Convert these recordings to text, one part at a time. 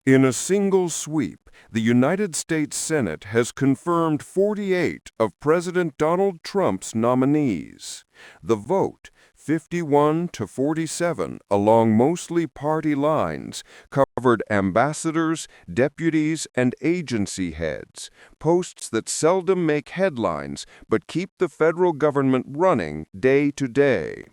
In a single sweep, the United States Senate has confirmed 48 of President Donald Trump's nominees. The vote, 51 to 47, along mostly party lines, covered ambassadors, deputies, and agency heads, posts that seldom make headlines but keep the federal government running day to day.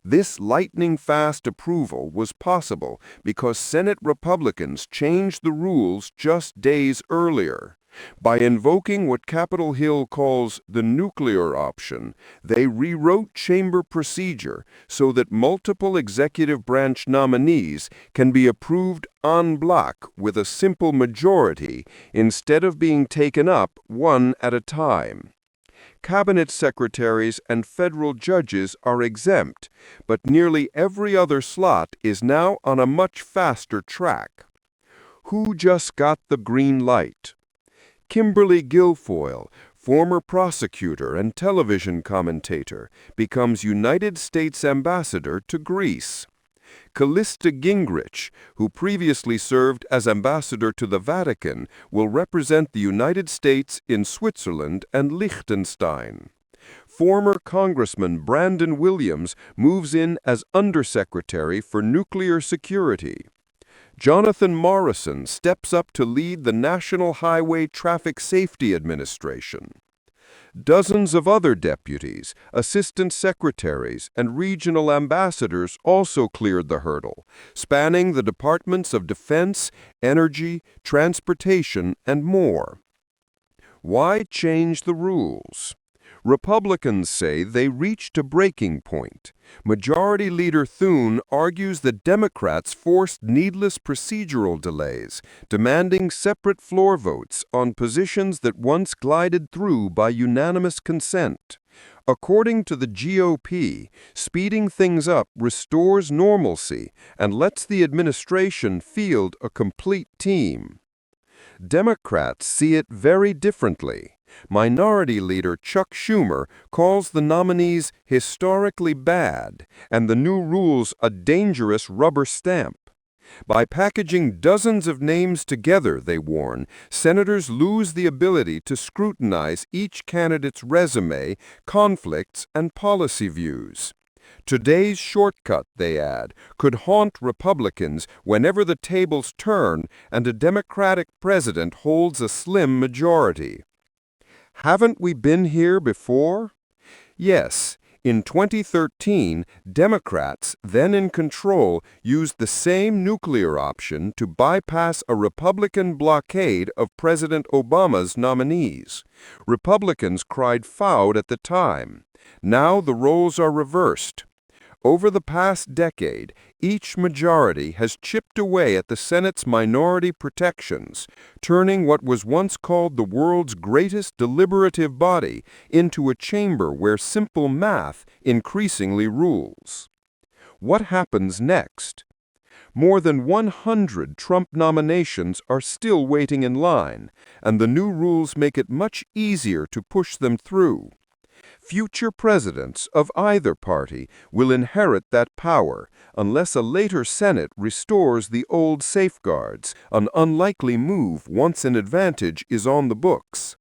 This lightning-fast approval was possible because Senate Republicans changed the rules just days earlier. By invoking what Capitol Hill calls the nuclear option, they rewrote chamber procedure so that multiple executive branch nominees can be approved en bloc with a simple majority instead of being taken up one at a time. Cabinet secretaries and federal judges are exempt, but nearly every other slot is now on a much faster track. Who just got the green light? Kimberly Guilfoyle, former prosecutor and television commentator, becomes United States Ambassador to Greece. Callista Gingrich, who previously served as ambassador to the Vatican, will represent the United States in Switzerland and Liechtenstein. Former Congressman Brandon Williams moves in as Undersecretary for Nuclear Security. Jonathan Morrison steps up to lead the National Highway Traffic Safety Administration. Dozens of other deputies, assistant secretaries, and regional ambassadors also cleared the hurdle, spanning the departments of Defense, Energy, Transportation, and more. Why change the rules? Republicans say they reached a breaking point. Majority Leader Thune argues that Democrats forced needless procedural delays, demanding separate floor votes on positions that once glided through by unanimous consent. According to the GOP, speeding things up restores normalcy and lets the administration field a complete team. Democrats see it very differently. Minority Leader Chuck Schumer calls the nominees historically bad and the new rules a dangerous rubber stamp. By packaging dozens of names together, they warn, senators lose the ability to scrutinize each candidate's resume, conflicts, and policy views. Today's shortcut, they add, could haunt Republicans whenever the tables turn and a Democratic president holds a slim majority. Haven't we been here before? Yes. In 2013, Democrats, then in control, used the same nuclear option to bypass a Republican blockade of President Obama's nominees. Republicans cried foul at the time. Now the roles are reversed. Over the past decade, each majority has chipped away at the Senate's minority protections, turning what was once called the world's greatest deliberative body into a chamber where simple math increasingly rules. What happens next? More than 100 Trump nominations are still waiting in line, and the new rules make it much easier to push them through. Future presidents of either party will inherit that power unless a later Senate restores the old safeguards, an unlikely move once an advantage is on the books.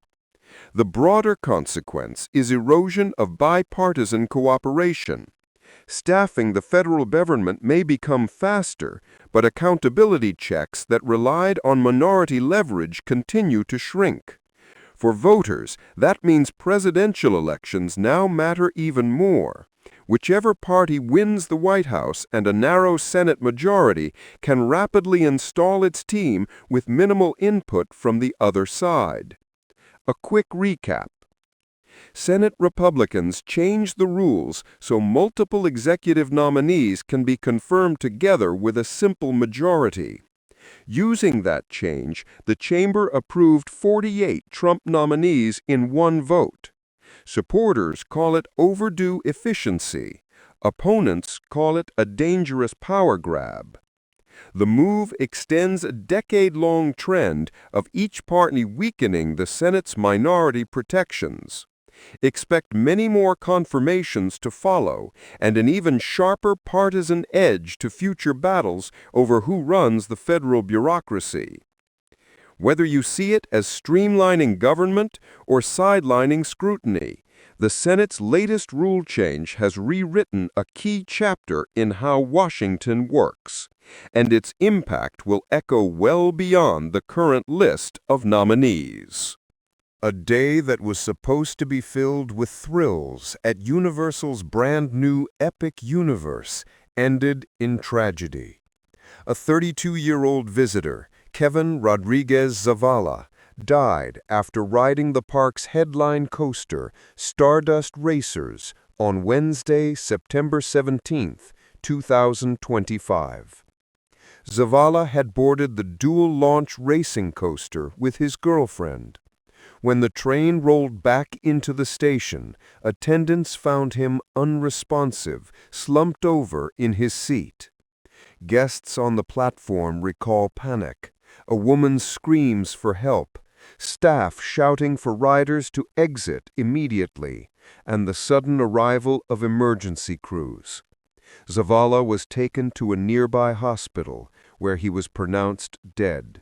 The broader consequence is erosion of bipartisan cooperation. Staffing the federal government may become faster, but accountability checks that relied on minority leverage continue to shrink. For voters, that means presidential elections now matter even more. Whichever party wins the White House and a narrow Senate majority can rapidly install its team with minimal input from the other side. A quick recap. Senate Republicans changed the rules so multiple executive nominees can be confirmed together with a simple majority. Using that change, the chamber approved 48 Trump nominees in one vote. Supporters call it overdue efficiency. Opponents call it a dangerous power grab. The move extends a decade-long trend of each party weakening the Senate's minority protections. Expect many more confirmations to follow and an even sharper partisan edge to future battles over who runs the federal bureaucracy. Whether you see it as streamlining government or sidelining scrutiny, the Senate's latest rule change has rewritten a key chapter in how Washington works, and its impact will echo well beyond the current list of nominees. A day that was supposed to be filled with thrills at Universal's brand-new Epic Universe ended in tragedy. A 32-year-old visitor, Kevin Rodriguez Zavala, died after riding the park's headline coaster, Stardust Racers, on Wednesday, September 17, 2025. Zavala had boarded the dual-launch racing coaster with his girlfriend. When the train rolled back into the station, attendants found him unresponsive, slumped over in his seat. Guests on the platform recall panic, a woman's screams for help, staff shouting for riders to exit immediately, and the sudden arrival of emergency crews. Zavala was taken to a nearby hospital, where he was pronounced dead.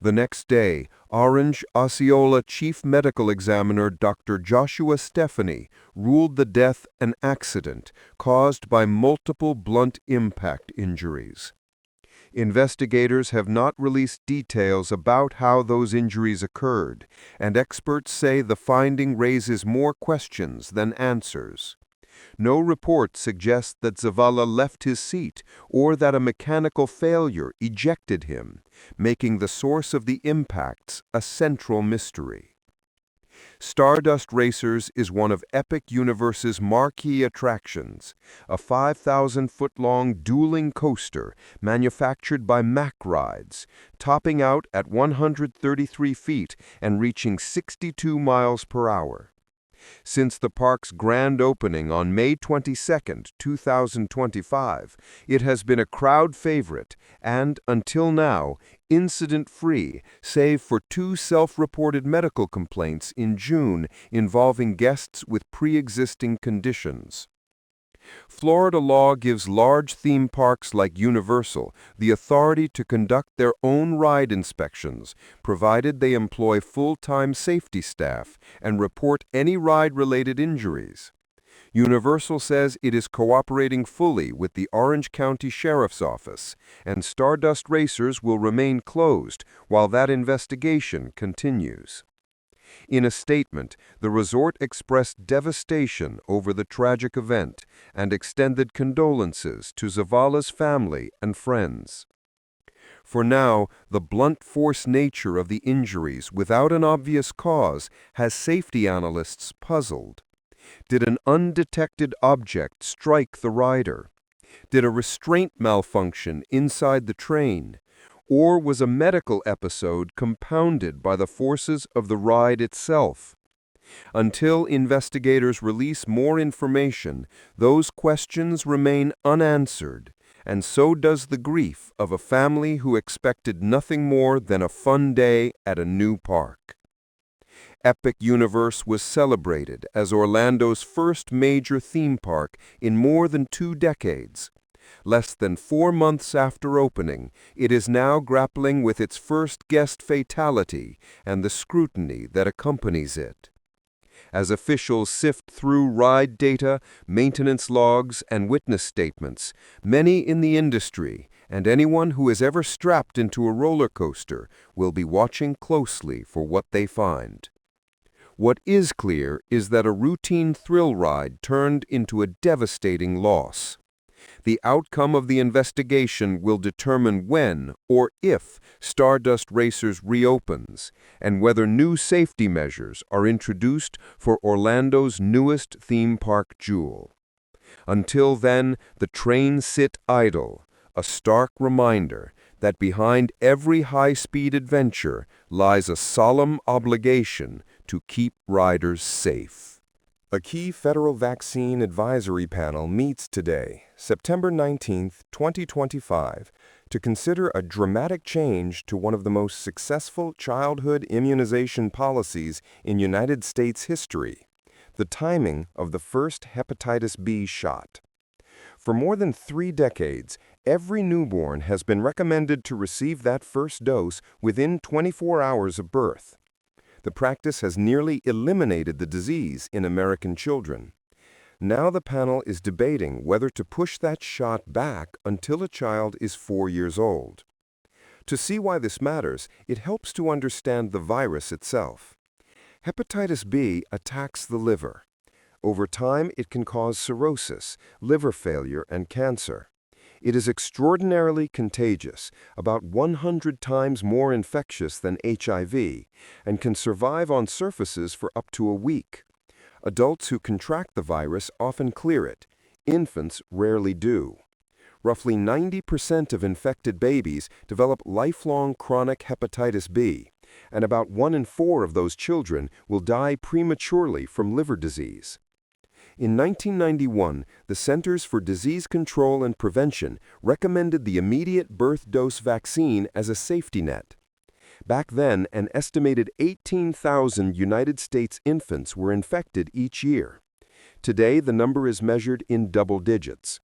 The next day, Orange Osceola Chief Medical Examiner Dr. Joshua Stephanie ruled the death an accident caused by multiple blunt impact injuries. Investigators have not released details about how those injuries occurred, and experts say the finding raises more questions than answers. No report suggests that Zavala left his seat or that a mechanical failure ejected him, making the source of the impacts a central mystery. Stardust Racers is one of Epic Universe's marquee attractions, a 5,000-foot-long dueling coaster manufactured by Mack Rides, topping out at 133 feet and reaching 62 miles per hour. Since the park's grand opening on May 22, 2025, it has been a crowd favorite and, until now, incident-free, save for 2 self-reported medical complaints in June involving guests with pre-existing conditions. Florida law gives large theme parks like Universal the authority to conduct their own ride inspections, provided they employ full-time safety staff and report any ride-related injuries. Universal says it is cooperating fully with the Orange County Sheriff's Office, and Stardust Racers will remain closed while that investigation continues. In a statement, the resort expressed devastation over the tragic event and extended condolences to Zavala's family and friends. For now, the blunt force nature of the injuries without an obvious cause has safety analysts puzzled. Did an undetected object strike the rider? Did a restraint malfunction inside the train? Or was a medical episode compounded by the forces of the ride itself? Until investigators release more information, those questions remain unanswered, and so does the grief of a family who expected nothing more than a fun day at a new park. Epic Universe was celebrated as Orlando's first major theme park in more than 2 decades. Less than 4 months after opening, it is now grappling with its first guest fatality and the scrutiny that accompanies it. As officials sift through ride data, maintenance logs, and witness statements, many in the industry and anyone who is ever strapped into a roller coaster will be watching closely for what they find. What is clear is that a routine thrill ride turned into a devastating loss. The outcome of the investigation will determine when or if Stardust Racers reopens and whether new safety measures are introduced for Orlando's newest theme park jewel. Until then, the trains sit idle, a stark reminder that behind every high-speed adventure lies a solemn obligation to keep riders safe. A key federal vaccine advisory panel meets today, September 19, 2025, to consider a dramatic change to one of the most successful childhood immunization policies in United States history. the timing of the first hepatitis B shot. For more than 3 decades, every newborn has been recommended to receive that first dose within 24 hours of birth. The practice has nearly eliminated the disease in American children. Now the panel is debating whether to push that shot back until a child is 4 years old. To see why this matters, it helps to understand the virus itself. Hepatitis B attacks the liver. Over time, it can cause cirrhosis, liver failure, and cancer. It is extraordinarily contagious, about 100 times more infectious than HIV, and can survive on surfaces for up to a week. Adults who contract the virus often clear it. Infants rarely do. Roughly 90% of infected babies develop lifelong chronic hepatitis B, and about 1 in 4 of those children will die prematurely from liver disease. In 1991, the Centers for Disease Control and Prevention recommended the immediate birth dose vaccine as a safety net. Back then, an estimated 18,000 United States infants were infected each year. Today, the number is measured in double digits.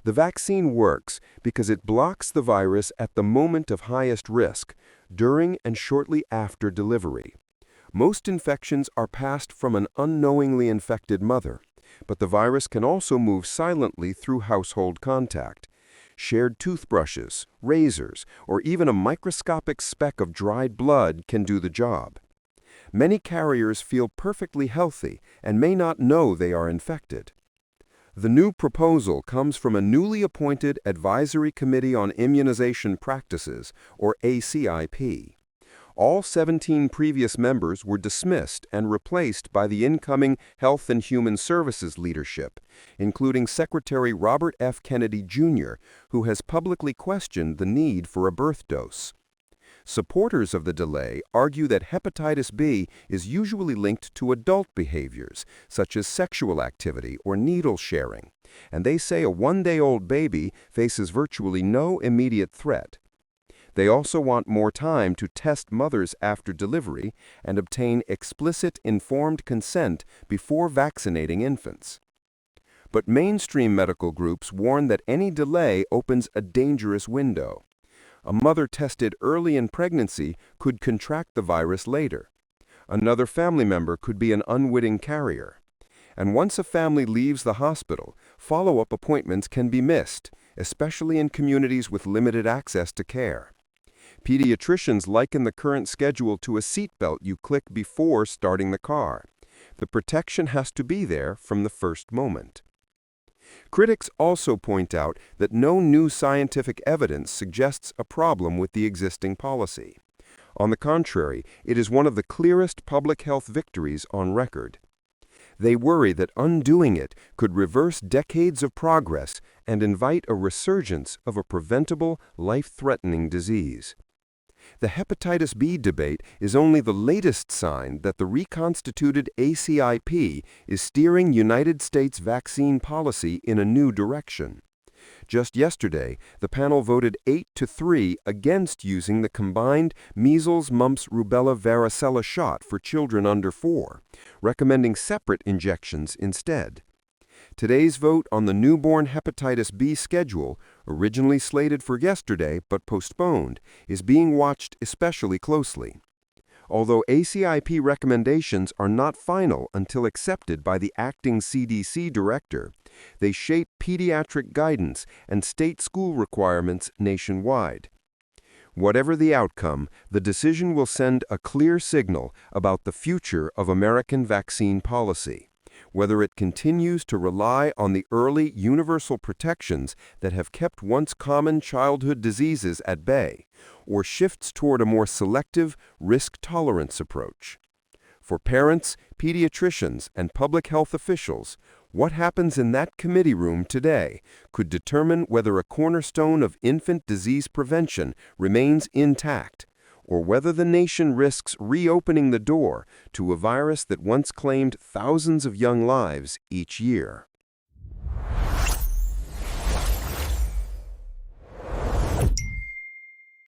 The vaccine works because it blocks the virus at the moment of highest risk, during and shortly after delivery. Most infections are passed from an unknowingly infected mother, but the virus can also move silently through household contact. Shared toothbrushes, razors, or even a microscopic speck of dried blood can do the job. Many carriers feel perfectly healthy and may not know they are infected. The new proposal comes from a newly appointed Advisory Committee on Immunization Practices, or ACIP. All 17 previous members were dismissed and replaced by the incoming Health and Human Services leadership, including Secretary Robert F. Kennedy, Jr., who has publicly questioned the need for a birth dose. Supporters of the delay argue that hepatitis B is usually linked to adult behaviors, such as sexual activity or needle sharing, and they say a 1-day-old baby faces virtually no immediate threat. They also want more time to test mothers after delivery and obtain explicit informed consent before vaccinating infants. But mainstream medical groups warn that any delay opens a dangerous window. A mother tested early in pregnancy could contract the virus later. Another family member could be an unwitting carrier. And once a family leaves the hospital, follow-up appointments can be missed, especially in communities with limited access to care. Pediatricians liken the current schedule to a seatbelt you click before starting the car. The protection has to be there from the first moment. Critics also point out that no new scientific evidence suggests a problem with the existing policy. On the contrary, it is one of the clearest public health victories on record. They worry that undoing it could reverse decades of progress and invite a resurgence of a preventable, life-threatening disease. The hepatitis B debate is only the latest sign that the reconstituted ACIP is steering United States vaccine policy in a new direction. Just yesterday, the panel voted 8-3 against using the combined measles, mumps, rubella, varicella shot for children under 4, recommending separate injections instead. Today's vote on the newborn hepatitis B schedule, originally slated for yesterday but postponed, is being watched especially closely. Although ACIP recommendations are not final until accepted by the acting CDC director, they shape pediatric guidance and state school requirements nationwide. Whatever the outcome, the decision will send a clear signal about the future of American vaccine policy, whether it continues to rely on the early universal protections that have kept once common childhood diseases at bay, or shifts toward a more selective, risk-tolerance approach. For parents, pediatricians, and public health officials, what happens in that committee room today could determine whether a cornerstone of infant disease prevention remains intact, or whether the nation risks reopening the door to a virus that once claimed thousands of young lives each year.